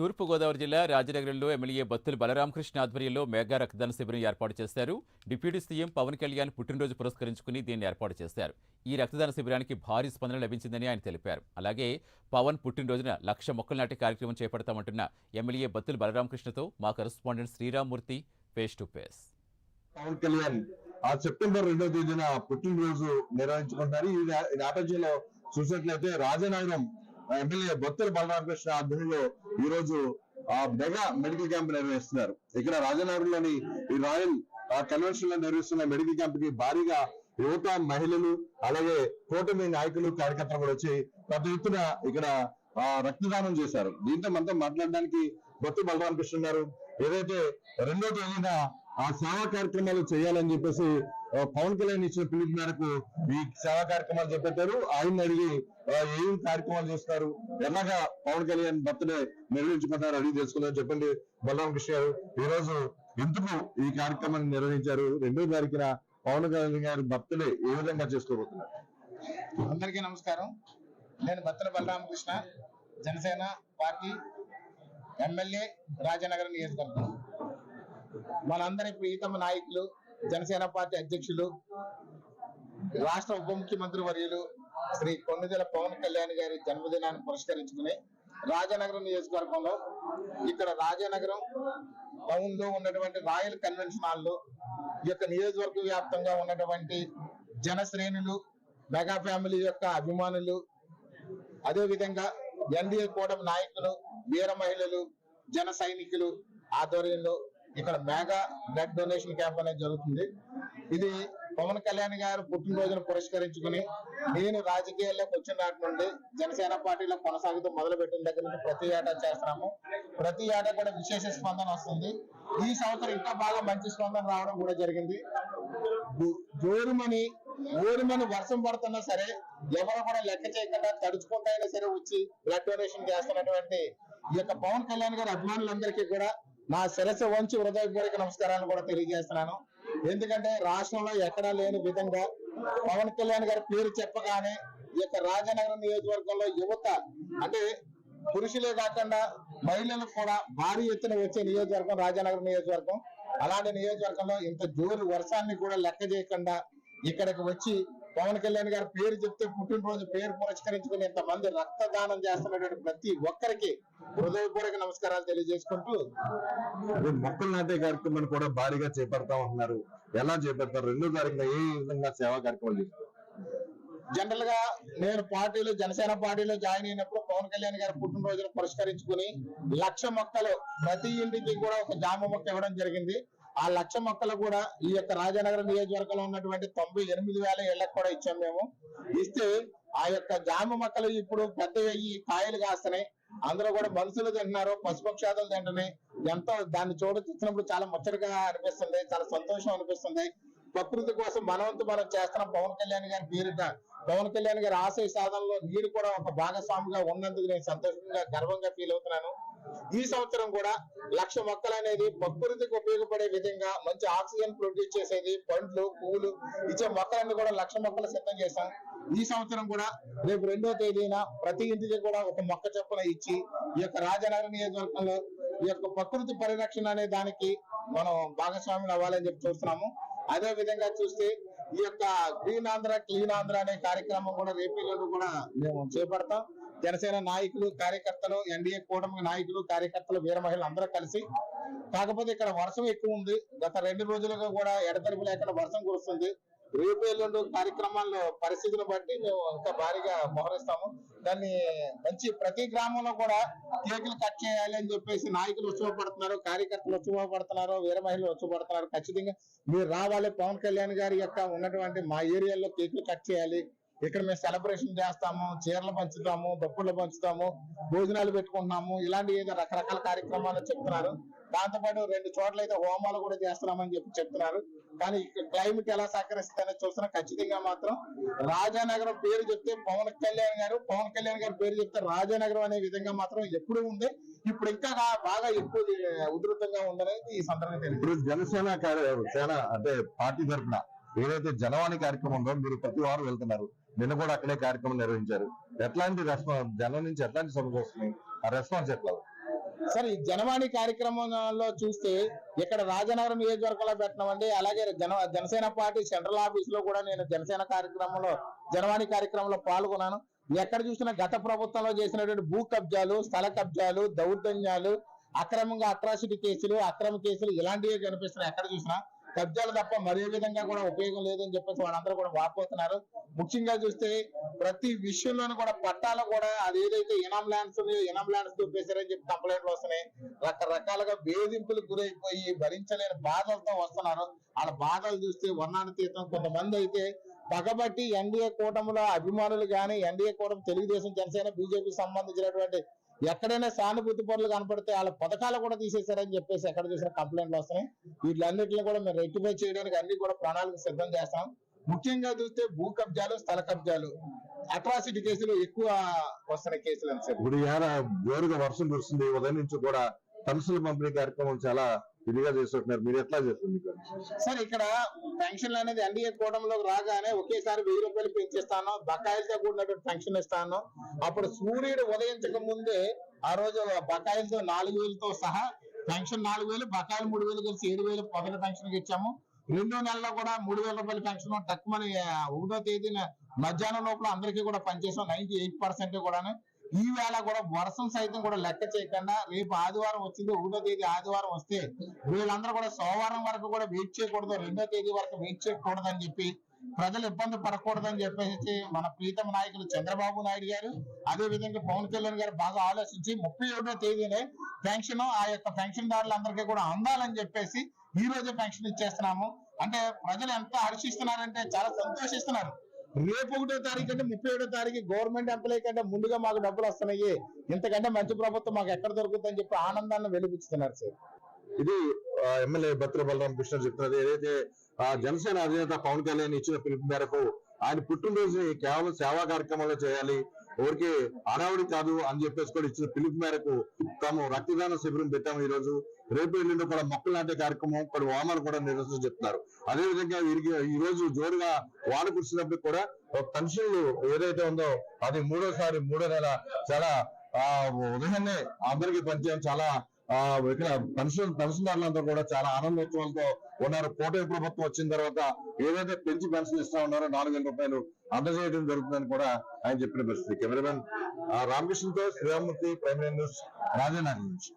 తూర్పుగోదావరి జిల్లా రాజనగరంలో ఎమ్మెల్యే బత్తుల బలరామకృష్ణ ఆధ్వర్యంలో మెగా రక్తదాన శిబిరం ఏర్పాటు చేశారు. డిప్యూటీ సీఎం పవన్ కళ్యాణ్ పుట్టినరోజు పురస్కరించుకుని దీన్ని ఏర్పాటు చేశారు. ఈ రక్తదాన శిబిరానికి భారీ స్పందన లభించిందని ఆయన తెలిపారు. అలాగే పవన్ పుట్టినరోజున 1,00,000 మొక్కలు నాటే కార్యక్రమం చేపడతామంటున్న ఎమ్మెల్యే బత్తుల బలరామకృష్ణతో మా correspondent Srirammurthy face to face. Pawan Kalyan September 2వ తేదీన పుట్టినరోజు నిర్వహించుకుంటారు. ఈ నేపథ్యంలో చూసినట్లయితే రాజనగరం ఎమ్మెల్యే బత్తుల బలరామకృష్ణ ఆధ్వర్యంలో ఈ రోజు మెగా మెడికల్ క్యాంప్ నిర్వహిస్తున్నారు. ఇక్కడ రాజనగరంలోని ఈ రాయల్ కన్వెన్షన్ లో నిర్వహిస్తున్న మెడికల్ క్యాంప్ కి భారీగా యువత, మహిళలు, అలాగే కూటమి నాయకులు, కార్యకర్తలు కూడా వచ్చి పెద్ద ఎత్తున ఇక్కడ రక్తదానం చేశారు. దీంతో మనతో మాట్లాడడానికి బత్తుల బలరామకృష్ణ ఉన్నారు. ఏదైతే 2వ తేదీన ఆ సేవా కార్యక్రమాలు చేయాలని చెప్పేసి పవన్ కళ్యాణ్ ఇచ్చిన పిలుపు మేరకు ఈ సేవా కార్యక్రమాలు చేపట్టారు. ఆయన అడిగి ఏం కార్యక్రమాలు చేస్తారు, ఎలాగా పవన్ కళ్యాణ్ బర్త్డే నిర్వహించుకుంటారు అడిగి తెలుసుకుందాం. చెప్పండి బలరామకృష్ణ గారు, ఈ రోజు ఎందుకు ఈ కార్యక్రమాన్ని నిర్వహించారు? 2వ తారీఖున పవన్ కళ్యాణ్ గారి బర్త్డే ఏ విధంగా చేసుకోబోతున్నారు? అందరికీ నమస్కారం. నేను బత్తుల బలరామకృష్ణ, జనసేన పార్టీ ఎమ్మెల్యే, రాజనగరం నియోజకవర్గం. మనందరి ప్రియతమ నాయకులు, జనసేన పార్టీ అధ్యక్షులు, రాష్ట్ర ఉప ముఖ్యమంత్రి వర్యులు శ్రీ కొన్నిదెల పవన్ కళ్యాణ్ గారి జన్మదినాన్ని పురస్కరించుకుని రాజనగరం నియోజకవర్గంలో ఇక్కడ రాజనగరం టౌన్ లో ఉన్నటువంటి రాయల్ కన్వెన్షన్ హాల్ లో ఈ యొక్క నియోజకవర్గ వ్యాప్తంగా ఉన్నటువంటి జన శ్రేణులు, మెగా ఫ్యామిలీ యొక్క అభిమానులు, అదే విధంగా ఎన్డీఏ కూటమి నాయకులు, వీర మహిళలు, జన సైనికులు ఆధ్వర్యంలో ఇక్కడ మెగా బ్లడ్ డొనేషన్ క్యాంప్ అనేది జరుగుతుంది. ఇది పవన్ కళ్యాణ్ గారు పుట్టినరోజును పురస్కరించుకుని నేను రాజకీయాల్లోకి వచ్చిన నాటి నుండి జనసేన పార్టీలో కొనసాగుతూ మొదలు పెట్టిన దగ్గర నుంచి ప్రతి ఏటా చేస్తున్నాము. ప్రతి ఏటా కూడా విశేష స్పందన వస్తుంది. ఈ సంవత్సరం ఇంకా బాగా మంచి స్పందన రావడం కూడా జరిగింది. జోరుమని ఊరిమని వర్షం పడుతున్నా సరే ఎవరు కూడా లెక్క చేయకుండా తడుచుకుంటైనా సరే వచ్చి బ్లడ్ డొనేషన్ చేస్తున్నటువంటి ఈ యొక్క పవన్ కళ్యాణ్ గారి అభిమానులందరికీ కూడా నా శిరస్సు వంచి హృదయపూర్వక నమస్కారాలు కూడా తెలియజేస్తున్నాను. ఎందుకంటే రాష్ట్రంలో ఎక్కడా లేని విధంగా పవన్ కళ్యాణ్ గారి పేరు చెప్పగానే ఈ యొక్క రాజనగరం నియోజకవర్గంలో యువత అంటే పురుషులే కాకుండా మహిళలు కూడా భారీ ఎత్తున వచ్చే నియోజకవర్గం రాజనగరం నియోజకవర్గం. అలాంటి నియోజకవర్గంలో ఇంత జోరు వర్షాన్ని కూడా లెక్క చేయకుండా ఇక్కడికి వచ్చి పవన్ కళ్యాణ్ గారి పేరు చెప్తే పుట్టినరోజు పేరు పురస్కరించుకుని ఇంతమంది రక్తదానం చేస్తున్నటువంటి ప్రతి ఒక్కరికి హృదయపూర్వక నమస్కారాలు తెలియజేసుకుంటూ మొక్కలు నాటే కార్యక్రమాన్ని కూడా భారీగా చేపడతా ఉంటున్నారు. ఎలా చేపడతారు? 2వ తారీఖున ఏ విధంగా సేవా కార్యక్రమాలు చేస్తారు? జనరల్ గా నేను పార్టీలో జనసేన పార్టీలో జాయిన్ అయినప్పుడు పవన్ కళ్యాణ్ గారి పుట్టినరోజును పురస్కరించుకుని 1,00,000 మొక్కలు ప్రతి ఇంటికి కూడా ఒక జామ మొక్క ఇవ్వడం జరిగింది. ఆ 1,00,000 మొక్కలు కూడా ఈ యొక్క రాజనగరం నియోజకవర్గంలో ఉన్నటువంటి 98,000 ఇళ్లకు కూడా ఇచ్చాం మేము. ఇస్తే ఆ యొక్క జామ మొక్కలు ఇప్పుడు పెద్ద అయ్యి కాయలు కాస్తున్నాయి. అందులో కూడా మనుషులు తింటున్నారు, పశుపక్షాదులు తింటున్నాయి. ఎంతో దాన్ని చూడొచ్చినప్పుడు చాలా ముచ్చటగా అనిపిస్తుంది, చాలా సంతోషం అనిపిస్తుంది. ప్రకృతి కోసం మనవంతు మనం చేస్తున్నాం. పవన్ కళ్యాణ్ గారి పేరిట పవన్ కళ్యాణ్ గారి ఆశయ సాధనలో మీరు కూడా ఒక భాగస్వామిగా ఉన్నందుకు నేను సంతోషంగా గర్వంగా ఫీల్ అవుతున్నాను. ఈ సంవత్సరం కూడా 1,00,000 మొక్కలు అనేది ప్రకృతికి ఉపయోగపడే విధంగా మంచి ఆక్సిజన్ ప్రొడ్యూస్ చేసేది, పండ్లు, పువ్వులు ఇచ్చే మొక్కలన్నీ కూడా 1,00,000 మొక్కలు సిద్ధం చేశాం. ఈ సంవత్సరం కూడా రేపు 2వ తేదీన ప్రతి ఇంటికి కూడా ఒక మొక్క చొప్పున ఇచ్చి ఈ యొక్క రాజనగరం నియోజకవర్గంలో ఈ యొక్క ప్రకృతి పరిరక్షణ అనే దానికి మనం భాగస్వాములు అవ్వాలని చెప్పి చూస్తున్నాము. అదే విధంగా చూస్తే ఈ యొక్క గ్రీన్ ఆంధ్ర క్లీన్ ఆంధ్ర అనే కార్యక్రమం కూడా రేపీలో కూడా మేము చేపడతాం. జనసేన నాయకులు, కార్యకర్తలు, ఎన్డీఏ కూటమి నాయకులు, కార్యకర్తలు, వీర మహిళలు అందరూ కలిసి. కాకపోతే ఇక్కడ వర్షం ఎక్కువ ఉంది. గత 2 రోజులుగా కూడా ఎడతెరిపి లేకుండా వర్షం కురుస్తుంది. రేపు ఎల్లుండి కార్యక్రమాల్లో పరిస్థితులను బట్టి మేము ఇంకా భారీగా మోహరిస్తాము. దాన్ని మంచి ప్రతి గ్రామంలో కూడా కేకులు కట్ చేయాలి అని చెప్పేసి నాయకులు ఉత్సవపడుతున్నారు, కార్యకర్తలు ఉత్సవపడుతున్నారు, వీర మహిళలు ఉత్సవపడుతున్నారు. ఖచ్చితంగా మీరు రావాలి. పవన్ కళ్యాణ్ గారి యొక్క ఉన్నటువంటి మా ఏరియాలో కేకులు కట్ చేయాలి. ఇక్కడ మేము సెలబ్రేషన్ చేస్తాము, చీరలు పంచుతాము, దప్పులు పంచుతాము, భోజనాలు పెట్టుకుంటున్నాము. ఇలాంటి ఏదో రకరకాల కార్యక్రమాలు చెప్తున్నారు. దాంతోపాటు 2 చోట్ల అయితే హోమాలు కూడా చేస్తున్నామని చెప్పి చెప్తున్నారు. కానీ ఇక్కడ క్లైమేట్ ఎలా సహకరిస్తుందని చూస్తున్నా. ఖచ్చితంగా మాత్రం రాజానగరం పేరు చెప్తే పవన్ కళ్యాణ్ గారు, పవన్ కళ్యాణ్ గారి పేరు చెప్తే రాజానగరం అనే విధంగా మాత్రం ఎప్పుడు ఉంది. ఇప్పుడు ఇంకా బాగా ఎక్కువ ఉధృతంగా ఉందనేది ఈ సందర్భంగా తెలియదు. ఇప్పుడు జనసేన అంటే పార్టీ తరఫున ఏదైతే జనవాణి కార్యక్రమం ఉందో మీరు ప్రతి వారం వెళ్తున్నారు. నిన్న కూడా అక్కడే కార్యక్రమం నిర్వహించారు. ఎట్లాంటి రెస్పాన్స్ జనం నుంచి ఎట్లాంటి సమస్య వస్తున్నాయి? ఆ రెస్పాన్స్ ఎట్లా? సార్ ఈ జనవాణి కార్యక్రమంలో చూస్తే ఇక్కడ రాజనగరం నియోజకవర్గంలో పెట్టినామండి. అలాగే జనసేన పార్టీ సెంట్రల్ ఆఫీస్ లో కూడా నేను జనసేన కార్యక్రమంలో జనవాణి కార్యక్రమంలో పాల్గొన్నాను. ఎక్కడ చూసినా గత ప్రభుత్వంలో చేసినటువంటి భూ కబ్జాలు, స్థల కబ్జాలు, దౌర్జన్యాలు, అక్రమంగా అట్రాసిటీ కేసులు, అక్రమ కేసులు ఇలాంటివే కనిపిస్తున్నాయి. ఎక్కడ చూసినా కబ్జాలు తప్ప మరే విధంగా కూడా ఉపయోగం లేదని చెప్పేసి వాళ్ళందరూ కూడా వాపోతున్నారు. ముఖ్యంగా చూస్తే ప్రతి విషయంలోనూ కూడా పట్టాలు కూడా అది ఏదైతే ఇనాం ల్యాండ్స్ చూపేశారని చెప్పి కంప్లైంట్లు వస్తున్నాయి. రకరకాలుగా వేధింపులు గురైపోయి భరించలేని బాధలతో వస్తున్నారు. వాళ్ళ బాధలు చూస్తే వర్ణాన్ని తీర్థం. కొంతమంది అయితే పగబట్టి ఎన్డీఏ కూటమిలో అభిమానులు కానీ, ఎన్డీఏ కూటమి తెలుగుదేశం, జనసేన, బీజేపీ సంబంధించినటువంటి ఎక్కడైనా సానుభూతి పనులు కనపడితే వాళ్ళ పథకాలు కూడా తీసేశారని చెప్పేసి ఎక్కడ చూసిన కంప్లైంట్లు వస్తున్నాయి. వీటిలన్నింటినీ కూడా మేము రెక్టిఫై చేయడానికి అన్ని కూడా ప్రణాళిక సిద్ధం చేస్తాం. ముఖ్యంగా చూస్తే భూ కబ్జాలు, స్థల కబ్జాలు, అట్రాసిటీ కేసులు ఎక్కువ వస్తున్నాయి కేసులు అని సార్. ఇప్పుడు జోరుగా వర్షం కురుస్తుంది. ఉదయం నుంచి కూడా పెన్షన్ల పంపిణీ కార్యక్రమం చాలా ఇదిగా చేస్తున్నారు. మీరు ఎట్లా చేస్తుంది సార్? ఇక్కడ పెన్షన్లు అనేది ఎన్డీఏ కూటమిలోకి రాగానే ఒకేసారి 1000 రూపాయలు పెంచేస్తాను, బకాయిలతో కూడినటువంటి పెన్షన్ ఇస్తాను. అప్పుడు సూర్యుడు ఉదయించక ముందే ఆ రోజు బకాయిలతో 4000తో సహా పెన్షన్ 4000, బకాయిలు 3000 కలిసి 7000 మొదటి పెన్షన్ ఇచ్చాము. 2వ నెలలో కూడా 3000 రూపాయల పెన్షన్ తక్కువని 1వ తేదీన మధ్యాహ్నం లోపల అందరికీ కూడా పనిచేసాం. 98% కూడా. ఈ వేళ కూడా వర్షం సైతం కూడా లెక్క చేయకుండా రేపు ఆదివారం వచ్చింది, 1వ తేదీ ఆదివారం వస్తే వీళ్ళందరూ కూడా సోమవారం వరకు కూడా వెయిట్ చేయకూడదు, 2వ తేదీ వరకు వెయిట్ చేయకూడదు అని చెప్పి, ప్రజలు ఇబ్బంది పడకూడదని చెప్పేసి మన ప్రీతమ నాయకులు చంద్రబాబు నాయుడు గారు, అదే విధంగా పవన్ కళ్యాణ్ గారు బాగా ఆలోచించి 31వ తేదీనే పెన్షన్ ఆ యొక్క పెన్షన్ దారులందరికీ కూడా అందాలని చెప్పేసి ఈ రోజే పెన్షన్ ఇచ్చేస్తున్నాము. అంటే ప్రజలు ఎంత హర్షిస్తున్నారంటే చాలా సంతోషిస్తున్నారు. రేపు 1వ తారీఖు అంటే 31వ తారీఖు గవర్నమెంట్ ఎంప్లాయీ కంటే ముందుగా మాకు డబ్బులు వస్తున్నాయి, ఇంతకంటే మంచి ప్రభుత్వం మాకు ఎక్కడ దొరుకుతుందని చెప్పి ఆనందాన్ని వెలిపిస్తున్నారు సార్. ఇది ఎమ్మెల్యే బత్తుల బలరామ కృష్ణ చెప్తున్నది. ఏదైతే జనసేన అధినేత పవన్ కళ్యాణ్ ఇచ్చిన పిలుపు మేరకు ఆయన పుట్టినరోజుని కేవలం సేవా కార్యక్రమాల్లో చేయాలి, ఊరికి అడావుడి కాదు అని చెప్పేసి కూడా ఇచ్చిన పిలుపు మేరకు తాము రక్తదాన శిబిరం పెట్టాము. ఈ రోజు రేపు ఎల్లుండి కూడా మొక్కలు నాటే కార్యక్రమం, కొన్ని వామాలు కూడా నిర్వహించని చెప్తున్నారు. అదేవిధంగా వీరికి ఈ రోజు జోరుగా వాన కురిసినప్పుడు కూడా పెన్షన్లు ఏదైతే ఉందో అది 3వ నెల చాలా ఉదయాన్నే అందరికీ పనిచేయడం చాలా ఇక్కడ పెన్షన్దారులందరూ కూడా చాలా ఆనందోత్సవాలతో ఉన్నారు. కూటమి ప్రభుత్వం వచ్చిన తర్వాత ఏదైతే పెంచి పెన్షన్ ఇస్తా ఉన్నారో 4000 రూపాయలు అందజేయడం జరుగుతుందని కూడా ఆయన చెప్పిన పరిస్థితి. కెమెరామెన్ రామకృష్ణతో శ్రీరామూర్తి, ప్రైమ్ న్యూస్, రాజనగర్ నుంచి.